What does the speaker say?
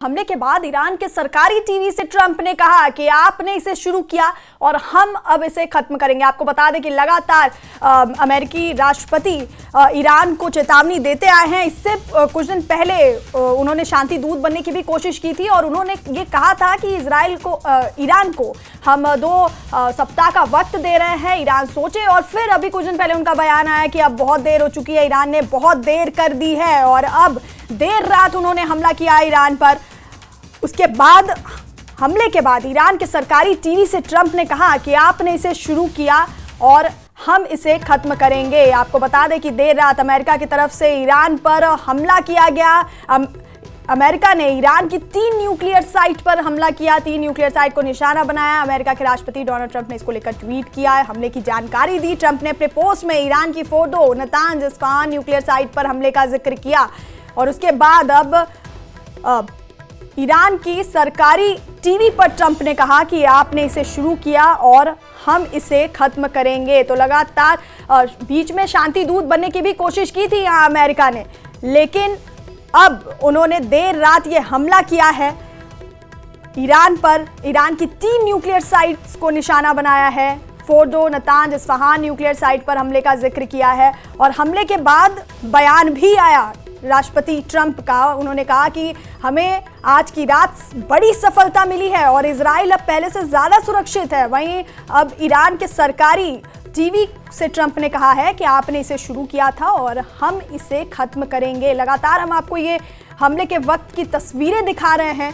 हमले के बाद ईरान के सरकारी टीवी से ट्रंप ने कहा कि आपने इसे शुरू किया और हम अब इसे खत्म करेंगे। आपको बता दें कि लगातार अमेरिकी राष्ट्रपति ईरान को चेतावनी देते आए हैं। इससे कुछ दिन पहले उन्होंने शांति दूत बनने की भी कोशिश की थी और उन्होंने ये कहा था कि ईरान को हम 2 सप्ताह का वक्त दे रहे हैं, ईरान सोचे। और फिर अभी कुछ दिन पहले उनका बयान आया कि अब बहुत देर हो चुकी है, ईरान ने बहुत देर कर दी है और अब देर रात उन्होंने हमला किया ईरान पर। उसके बाद हमले के बाद ईरान के सरकारी टीवी से ट्रंप ने कहा कि आपने इसे शुरू किया और हम इसे खत्म करेंगे। आपको बता दें कि देर रात अमेरिका की तरफ से ईरान पर हमला किया गया। अमेरिका ने ईरान की 3 न्यूक्लियर साइट पर हमला किया, 3 न्यूक्लियर साइट को निशाना बनाया। अमेरिका के राष्ट्रपति डोनाल्ड ट्रंप ने इसको लेकर ट्वीट किया है, हमले की जानकारी दी। ट्रंप ने अपने पोस्ट में ईरान की फोटो, नातांज, इस्फहान न्यूक्लियर साइट पर हमले का जिक्र किया। और उसके बाद अब ईरान की सरकारी टीवी पर ट्रंप ने कहा कि आपने इसे शुरू किया और हम इसे खत्म करेंगे। तो लगातार बीच में शांति दूत बनने की भी कोशिश की थी यहाँ अमेरिका ने, लेकिन अब उन्होंने देर रात ये हमला किया है ईरान पर। ईरान की 3 न्यूक्लियर साइट्स को निशाना बनाया है, फोर्डो, नातांज, इस्फहान न्यूक्लियर साइट पर हमले का जिक्र किया है। और हमले के बाद बयान भी आया राष्ट्रपति ट्रंप का। उन्होंने कहा कि हमें आज की रात बड़ी सफलता मिली है और इजराइल अब पहले से ज़्यादा सुरक्षित है। वहीं अब ईरान के सरकारी टीवी से ट्रंप ने कहा है कि आपने इसे शुरू किया था और हम इसे खत्म करेंगे। लगातार हम आपको ये हमले के वक्त की तस्वीरें दिखा रहे हैं।